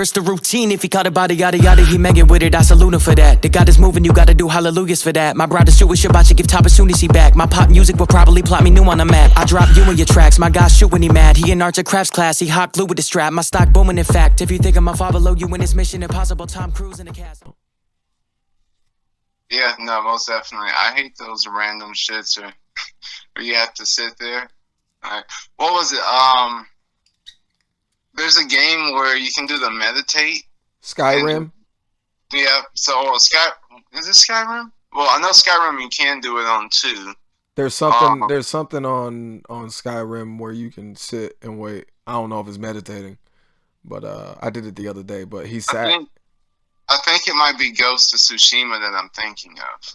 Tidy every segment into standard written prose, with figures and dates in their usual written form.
It's the routine. If he caught a body, yada yada, he make it with it. I salute him for that. The God is moving, you gotta do hallelujahs for that. My brother shoot with Shabbat, give top as soon as he back. My pop music will probably plot me new on the map. I drop you in your tracks, my guy shoot when he mad. He in arts and crafts class, he hot glue with the strap. My stock booming in fact. If you think I'm a father, below you in his mission impossible, Tom Cruise in the cast. Yeah, no, most definitely. I hate those random shits where you have to sit there. What was it? There's a game where you can do the meditate. Skyrim? Yeah, so is it Skyrim? Well, I know Skyrim you can do it on 2. There's something on Skyrim where you can sit and wait. I don't know if it's meditating, but I did it the other day. But he sat. I think it might be Ghost of Tsushima that I'm thinking of.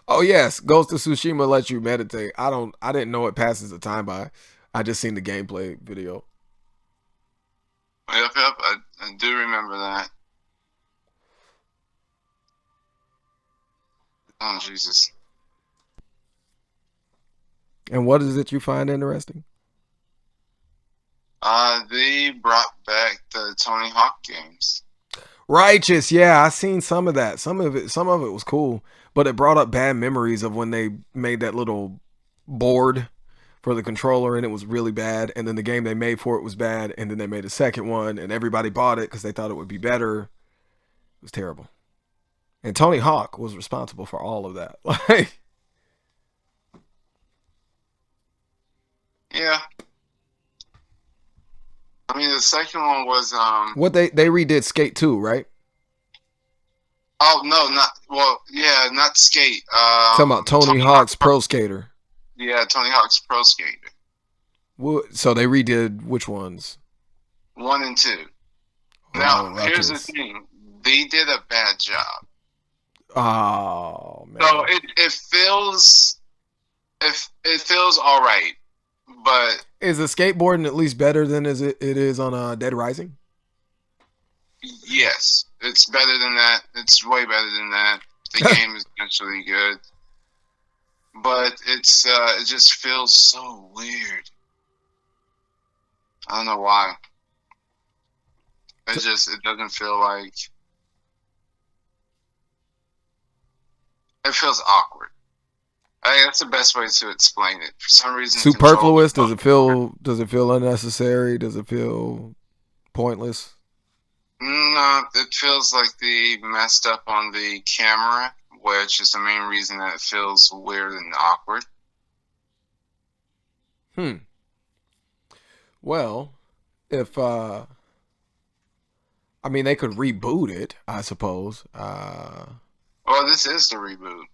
Oh yes, Ghost of Tsushima lets you meditate. I didn't know it passes the time by. I just seen the gameplay video. Yep, I do remember that. Oh, Jesus. And what is it you find interesting? They brought back the Tony Hawk games. Righteous, yeah, I seen some of that. Some of it was cool, but it brought up bad memories of when they made that little board for the controller and it was really bad, and then the game they made for it was bad, and then they made a second one and everybody bought it because they thought it would be better. It was terrible. And Tony Hawk was responsible for all of that. Yeah. I mean, the second one was what they redid Skate 2, right? Oh no, not Skate. Talking about Tony Hawk's Pro Skater. Yeah, Tony Hawk's Pro Skater. So they redid which ones? 1 and 2. Now, here's the thing. They did a bad job. Oh, man. So it feels all right, but... Is the skateboarding at least better than it is on Dead Rising? Yes. It's better than that. It's way better than that. The game is actually good. But it just feels so weird. I don't know why. It doesn't feel like... It feels awkward. That's the best way to explain it. For some reason, superfluous. Does it feel unnecessary? Does it feel pointless? No, it feels like they messed up on the camera, which is the main reason that it feels weird and awkward. Well, if I mean, they could reboot it, I suppose. Well, this is the reboot.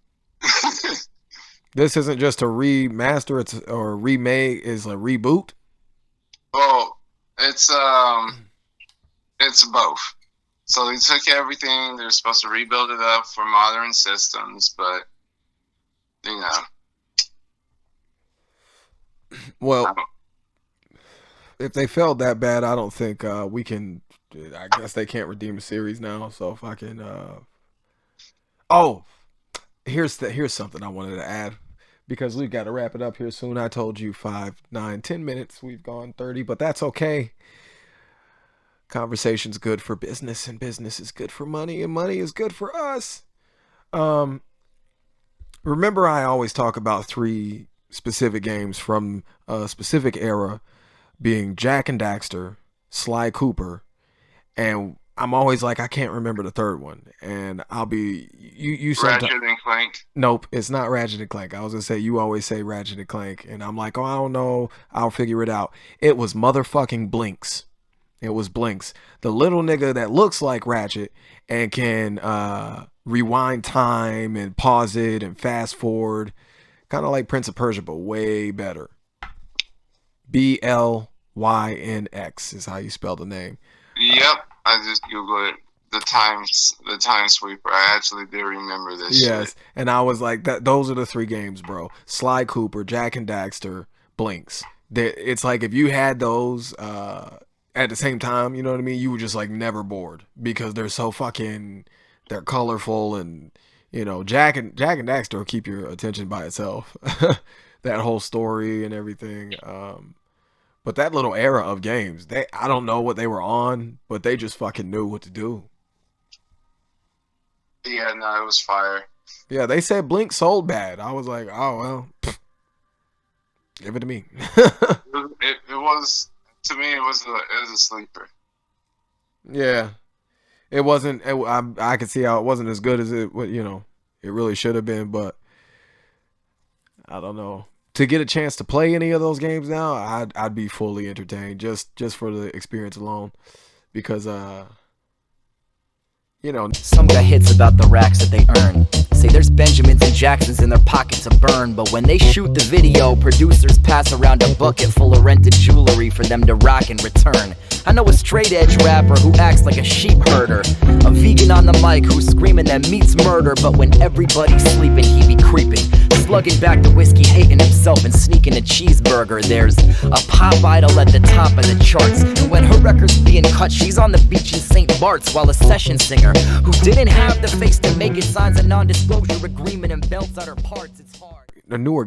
This isn't just a remaster; or remake. Is a reboot. Well, it's both. So they took everything. They're supposed to rebuild it up for modern systems, but you know. Well, if they felt that bad, I don't think we can. I guess they can't redeem a series now. So if I can. Oh, here's something I wanted to add, because we've got to wrap it up here soon. I told you 5, 9, 10 minutes. We've gone 30, but that's okay. Conversation's good for business, and business is good for money, and money is good for us. Remember, I always talk about 3 specific games from a specific era, being Jak and Daxter, Sly Cooper, and I'm always like, I can't remember the third one, and I'll be you. Ratchet and Clank. Nope, it's not Ratchet and Clank. I was gonna say, you always say Ratchet and Clank, and I'm like, oh, I don't know, I'll figure it out. It was motherfucking Blinks. It was Blinks, the little nigga that looks like Ratchet and can rewind time and pause it and fast forward, kind of like Prince of Persia, but way better. Blynx is how you spell the name. Yep. I just Googled it. The time sweeper. I actually do remember this. Yes, shit. And I was like, those are the 3 games, bro. Sly Cooper, Jak and Daxter, Blinks. It's like if you had those at the same time, you know what I mean? You were just like never bored, because they're so they're colorful, and you know, Jak and Daxter will keep your attention by itself. That whole story and everything. But that little era of games, I don't know what they were on, but they just fucking knew what to do. Yeah, no, it was fire. Yeah, they said Blink sold bad. I was like, oh well, give it to me. It was, to me, it was a sleeper. Yeah, it wasn't. I could see how it wasn't as good as it really should have been. But I don't know. To get a chance to play any of those games now, I'd be fully entertained just for the experience alone, because Some got hits about the racks that they earn. Say there's Benjamins and Jacksons in their pockets to burn. But when they shoot the video, producers pass around a bucket full of rented jewelry for them to rock and return. I know a straight edge rapper who acts like a sheep herder, a vegan on the mic who's screaming that meat's murder. But when everybody's sleeping, he be creeping, slugging back the whiskey, hating himself and sneaking a cheeseburger. There's a pop idol at the top of the charts, and when her record's being cut, she's on the beach in St. Bart's, while a session singer who didn't have the face to make it signs a non-disclosure agreement and belts out her parts. It's hard. The newer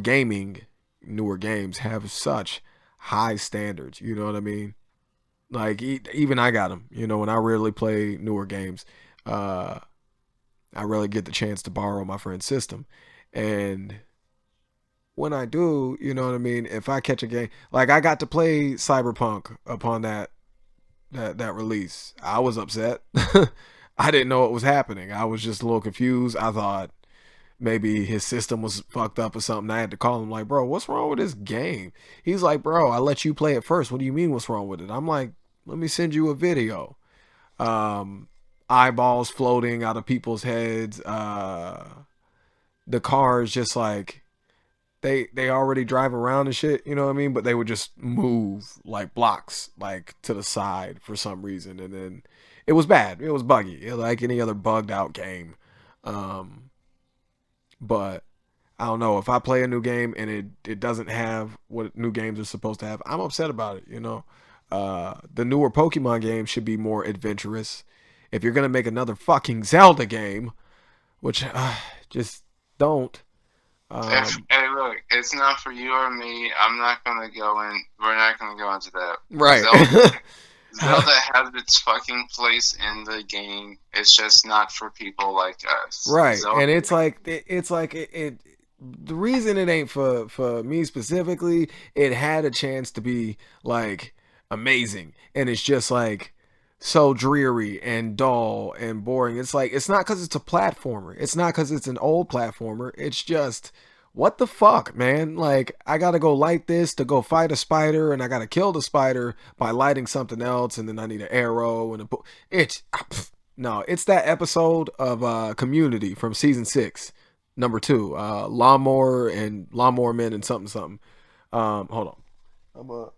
games have such high standards. You know what I mean? Like even I got them. When I rarely play newer games, I rarely get the chance to borrow my friend's system, and when I do, you know what I mean. If I catch a game, like I got to play Cyberpunk upon that release, I was upset. I didn't know what was happening. I was just a little confused. I thought maybe his system was fucked up or something. I had to call him like, bro, what's wrong with this game? He's like, bro, I let you play it first. What do you mean what's wrong with it? I'm like, let me send you a video. Eyeballs floating out of people's heads. The cars just like, they already drive around and shit, you know what I mean? But they would just move like blocks, like to the side for some reason. And then it was bad. It was buggy, like any other bugged out game. But I don't know, if I play a new game and it doesn't have what new games are supposed to have, I'm upset about it. The newer Pokemon game should be more adventurous. If you're gonna make another fucking Zelda game, which just don't. Hey, look, it's not for you or me. I'm not gonna go in. We're not gonna go into that. Right. Zelda has its fucking place in the game. It's just not for people like us. Right. Zelda, And it's like the reason it ain't for me specifically, it had a chance to be like amazing, and it's just like so dreary and dull and boring. It's like, it's not because it's a platformer. It's not because it's an old platformer. It's just, what the fuck, man? Like, I gotta go light this to go fight a spider, and I gotta kill the spider by lighting something else, and then I need an arrow and no, it's that episode of Community from season 6, number 2, Lawnmower Men and something. Hold on.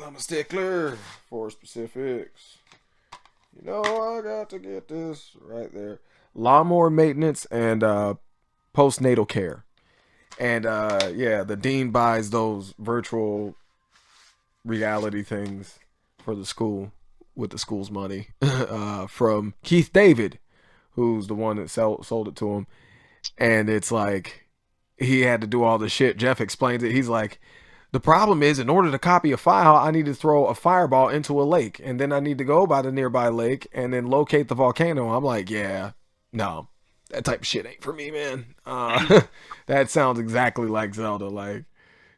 I'm a stickler for specifics. I got to get this right there. Lawnmower maintenance and postnatal care. And the dean buys those virtual reality things for the school with the school's money from Keith David, who's the one that sold it to him. And it's like, he had to do all the shit. Jeff explains it. He's like, the problem is, in order to copy a file, I need to throw a fireball into a lake, and then I need to go by the nearby lake and then locate the volcano. I'm like, yeah, no, that type of shit ain't for me, man. That sounds exactly like Zelda. Like,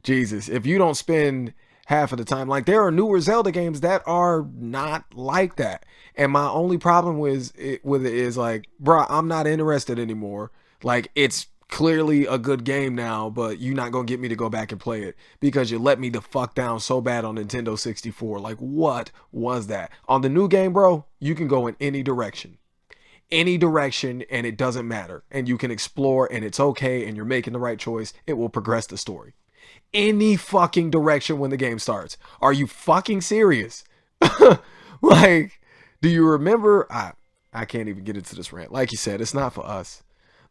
Jesus, if you don't spend half of the time, like, there are newer Zelda games that are not like that. And my only problem with it is like, bruh, I'm not interested anymore. Like, it's clearly a good game now, but you're not gonna get me to go back and play it because you let me the fuck down so bad on Nintendo 64. Like, what was that? On the new game, bro, you can go in any direction, and it doesn't matter, and you can explore, and it's okay, and you're making the right choice. It will progress the story any fucking direction when the game starts. Are you fucking serious? Like, do you remember? I can't even get into this rant. Like you said, it's not for us.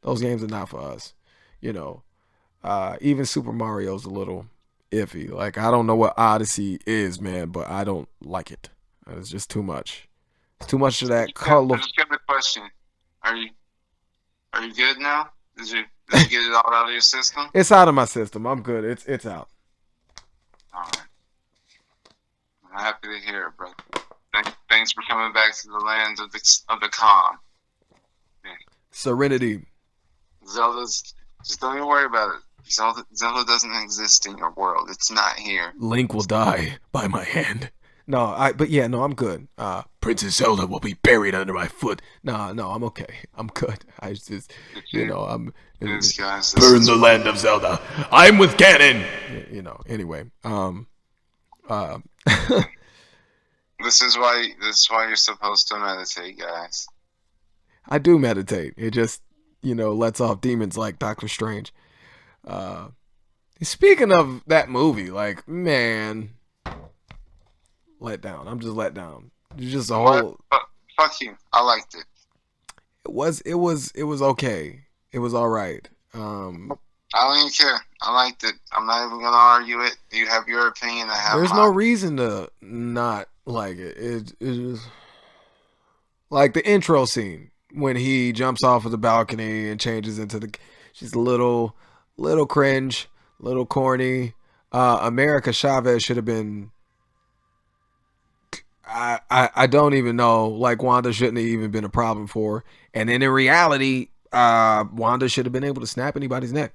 Those games are not for us. Even Super Mario's a little iffy. Like, I don't know what Odyssey is, man, but I don't like it. It's just too much. It's too much of that color. I just got a question. Are you good now? Did you get it all out of your system? It's out of my system. I'm good. It's out. All right. I'm happy to hear it, brother. Thanks for coming back to the lands of the calm. Serenity. Zelda's. Just don't even worry about it. Zelda doesn't exist in your world. It's not here. Link will die by my hand. But I'm good. Princess Zelda will be buried under my foot. No, I'm okay. I'm good. I just, I'm. Yes, guys, Burn the land of Zelda. I'm with Ganon. Anyway. This is why you're supposed to meditate, guys. I do meditate. It just, lets off demons like Doctor Strange. Speaking of that movie, like, man, let down. I'm just let down. It's just a whole. Fuck you. I liked it. It was okay. It was all right. I don't even care. I liked it. I'm not even gonna argue it. You have your opinion. I have. There's no reason to not like it. It's just like the intro scene when he jumps off of the balcony and changes into she's a little cringe, little corny. America Chavez should have been. I don't even know. Like, Wanda shouldn't have even been a problem for her. And then in reality, Wanda should have been able to snap anybody's neck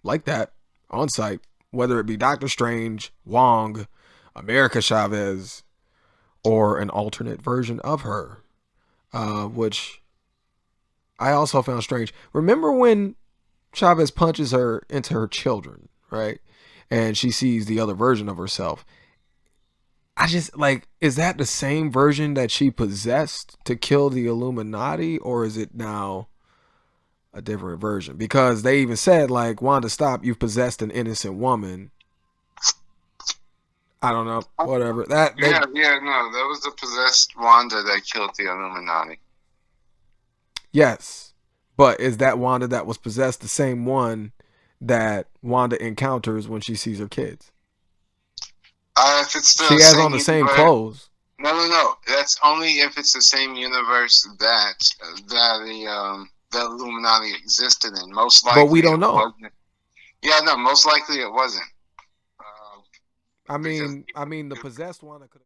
like that on sight, whether it be Doctor Strange, Wong, America Chavez, or an alternate version of her, which I also found strange. Remember when Chavez punches her into her children, right? And she sees the other version of herself. I just, like, is that the same version that she possessed to kill the Illuminati, or is it now a different version? Because they even said, like, Wanda, stop, you've possessed an innocent woman. I don't know, whatever. No, that was the possessed Wanda that killed the Illuminati. Yes, but is that Wanda that was possessed the same one that Wanda encounters when she sees her kids? If it's she has on the same clothes. No. That's only if it's the same universe that the Illuminati existed in. Most likely, but we don't know. Yeah, no. Most likely, it wasn't. I mean, the possessed one could.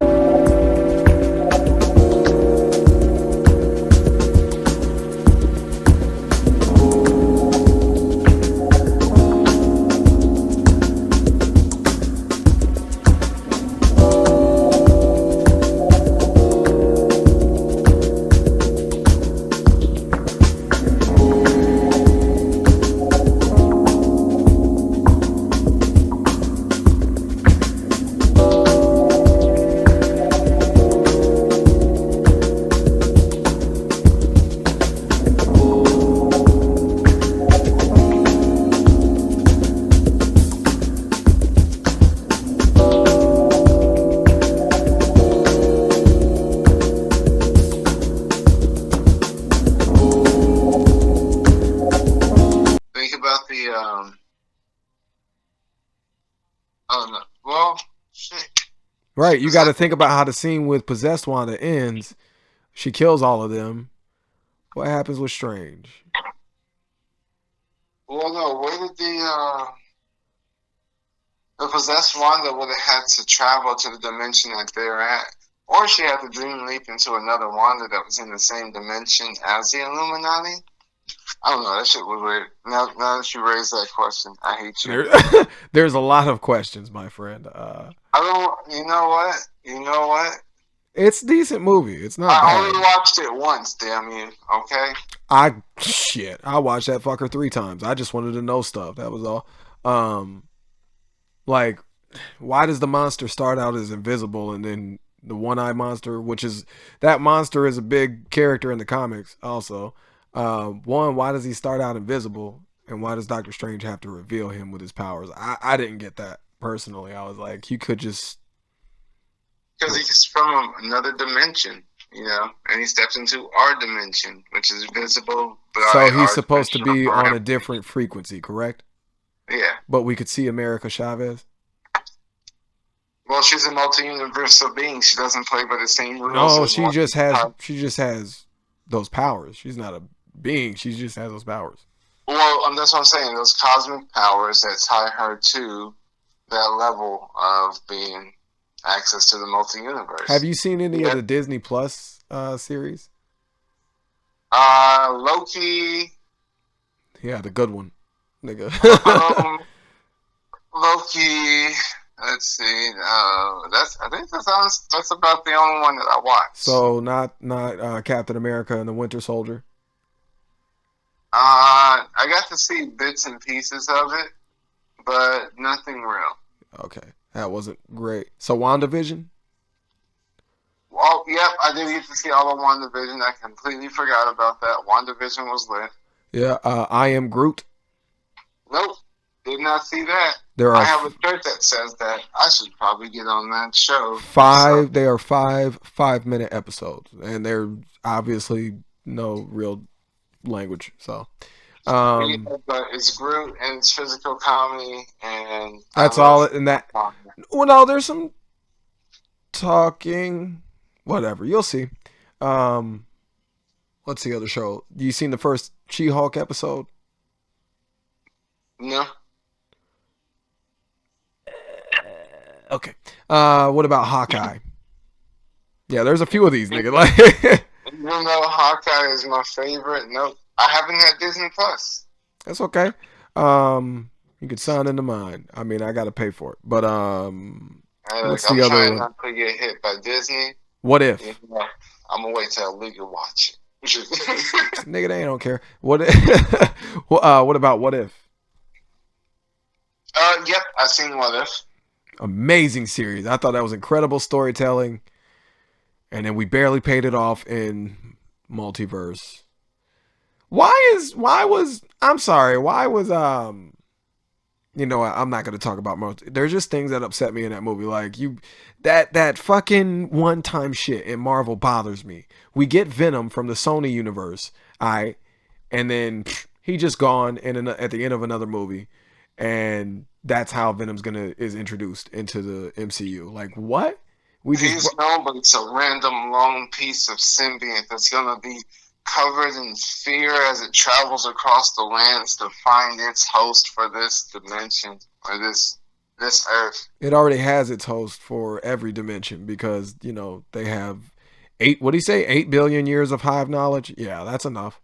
Right, you got to think about how the scene with possessed Wanda ends. She kills all of them. What happens with Strange? Well, no, where did the possessed Wanda would have had to travel to the dimension that they're at, or she had to dream leap into another Wanda that was in the same dimension as the Illuminati. I don't know. That shit was weird. Now that you raised that question, I hate you. There's a lot of questions, my friend. I don't. You know what? It's a decent movie. It's not bad. I only watched it once. Damn you. Okay. I watched that fucker 3 times. I just wanted to know stuff. That was all. Like, why does the monster start out as invisible and then the one-eye monster, that monster is a big character in the comics also. Why does he start out invisible, and why does Doctor Strange have to reveal him with his powers? I didn't get that personally. I was like, he could just, because he's from another dimension, and he steps into our dimension, which is visible. So he's supposed to be on a different frequency, correct? Yeah. But we could see America Chavez. Well, she's a multi-universal being. She doesn't play by the same rules. No, she just has those powers. She's not a being. She just has those powers. Well, that's what I'm saying. Those cosmic powers that tie her to that level of being access to the multi-universe. Have you seen any of the Disney Plus series? Loki. Yeah, the good one, nigga. Loki. Let's see. I think that's about the only one that I watched. So not Captain America and the Winter Soldier. I got to see bits and pieces of it, but nothing real. Okay, that wasn't great. So WandaVision. Well, yep, I did get to see all of WandaVision. I completely forgot about that. WandaVision was lit. Yeah, I Am Groot. Nope, did not see that. I have a shirt that says that. I should probably get on that show. They are 5-minute episodes, and they're obviously no real language. So, but it's Groot and it's physical comedy, and that's all. And that. Well, no, there's some talking. Whatever, you'll see. What's the other show? You seen the first She-Hulk episode? No. Okay. What about Hawkeye? Yeah, there's a few of these, nigga. Like, even though Hawkeye is my favorite, nope. I haven't had Disney Plus. That's okay. You could sign into mine. I mean, I gotta pay for it. But what's the other one? Not to get hit by Disney. What If? Yeah, I'm gonna wait till Legal watch it. Nigga, they don't care. What about What If? Yep, I've seen What If. Amazing series. I thought that was incredible storytelling. And then we barely paid it off in Multiverse. Why was you know what, I'm not going to talk about there's just things that upset me in that movie. Like that fucking one-time shit in Marvel bothers me. We get Venom from the Sony universe, and then he just gone at the end of another movie, and that's how Venom's is introduced into the MCU. Like, what? He's known, but it's a random lone piece of symbiote that's gonna be covered in fear as it travels across the lands to find its host for this dimension or this earth. It already has its host for every dimension because, you know, they have 8 billion years of hive knowledge. Yeah, that's enough.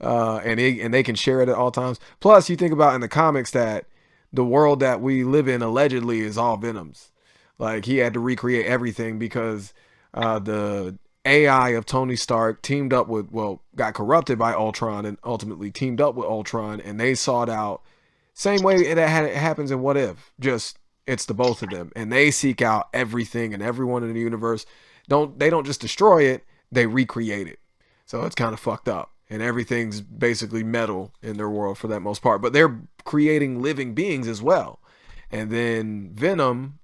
And they can share it at all times. Plus, you think about in the comics that the world that we live in allegedly is all Venom's. Like, he had to recreate everything because the AI of Tony Stark got corrupted by Ultron and ultimately teamed up with Ultron, and they sought out, same way it happens in What If, just it's the both of them, and they seek out everything and everyone in the universe. They don't just destroy it, they recreate it. So it's kind of fucked up, and everything's basically metal in their world for that most part, but they're creating living beings as well. And then Venom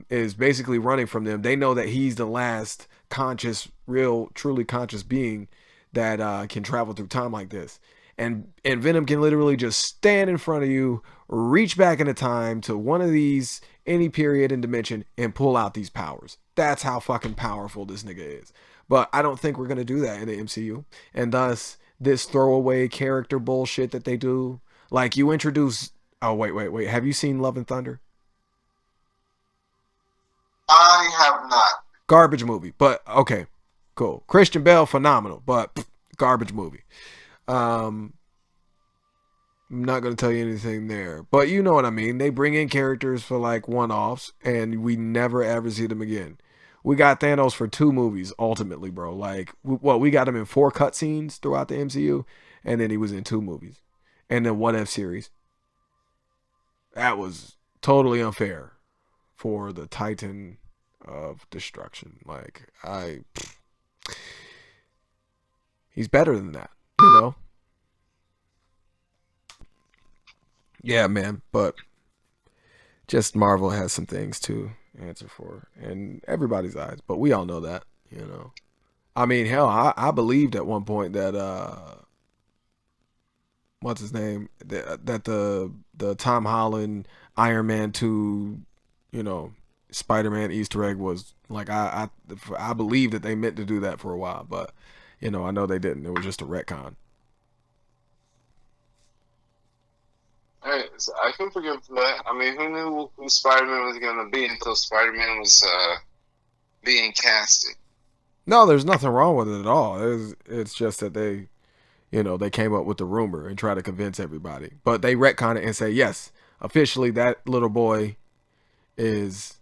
is basically running from them. They know that he's the last truly conscious being that can travel through time like this. And Venom can literally just stand in front of you, reach back into time to one of these, any period and dimension, and pull out these powers. That's how fucking powerful this nigga is. But I don't think we're going to do that in the MCU. And thus, this throwaway character bullshit that they do. Like, you introduce... Oh, wait. Have you seen Love and Thunder? I have not. Garbage movie, but okay, cool. Christian Bale, phenomenal, but garbage movie. I'm not going to tell you anything there, but you know what I mean. They bring in characters for like one-offs, and we never ever see them again. We got Thanos for 2 movies, ultimately, bro. Like, we got him in 4 cutscenes throughout the MCU, and then he was in 2 movies. And then What If series. That was totally unfair for the Titan of destruction. Like, he's better than that, you know? Yeah, man, but just Marvel has some things to answer for in everybody's eyes, but we all know that, you know? I mean, hell, I believed at one point that what's his name, that the Tom Holland Iron Man 2, you know, Spider-Man Easter egg was like, I believe that they meant to do that for a while, but you know, I know they didn't. It was just a retcon. Hey, I can forgive that. I mean, who knew who Spider-Man was going to be until Spider-Man was being casted? No, there's nothing wrong with it at all. It's just that they came up with the rumor and try to convince everybody. But they retcon it and say, yes, officially that little boy is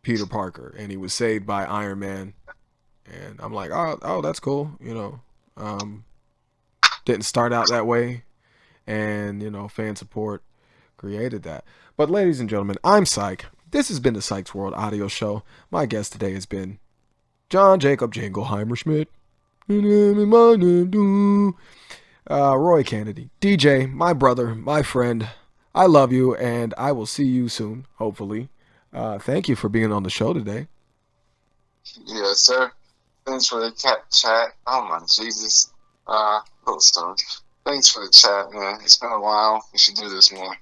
Peter Parker, and he was saved by Iron Man. And I'm like, oh, that's cool. Didn't start out that way. And, fan support created that. But ladies and gentlemen, I'm Psych. This has been the Psychs World Audio Show. My guest today has been John Jacob Jingleheimer Schmidt. Roy Canady. DJ, my brother, my friend. I love you, and I will see you soon, hopefully. Thank you for being on the show today. Yes, sir. Thanks for the chat. Oh, my Jesus. Little stone. Thanks for the chat, man. It's been a while. We should do this more.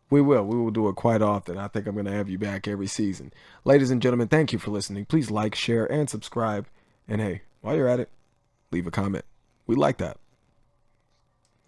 We will do it quite often. I think I'm going to have you back every season. Ladies and gentlemen, thank you for listening. Please like, share, and subscribe. And hey, while you're at it, leave a comment. We like that.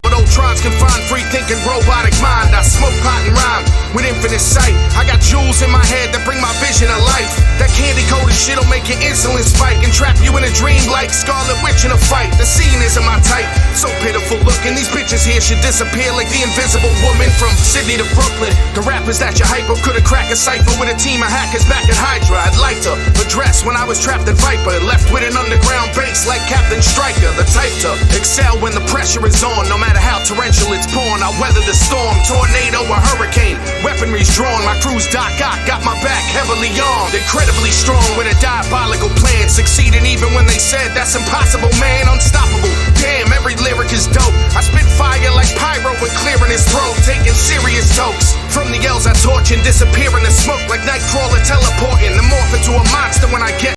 But Ultron's confined, free-thinking, robotic mind. I smoke pot and rhyme with infinite sight. I got jewels in my head that bring my vision to life. That candy-coated shit'll make your insulin spike and trap you in a dream like Scarlet Witch in a fight. The scene isn't my type, so pitiful looking. These bitches here should disappear like the Invisible Woman from Sydney to Brooklyn. The rappers that you hype up could've cracked a cipher with a team of hackers back at Hydra. I'd like to address when I was trapped in Viper, left with an underground base like Captain Stryker. The type to excel when the pressure is on, no matter how torrential it's pouring. I'll weather the storm, tornado or hurricane. Weaponry's drawn, my crew's Doc Ock, got my back heavily armed. Incredibly strong with a diabolical plan, succeeding even when they said that's impossible, man. Unstoppable, damn, every lyric is dope. I spit fire like pyro when clearing his throat, taking serious tokes. From the yells I torch and disappear in the smoke like Nightcrawler teleporting, to morph into a monster when I get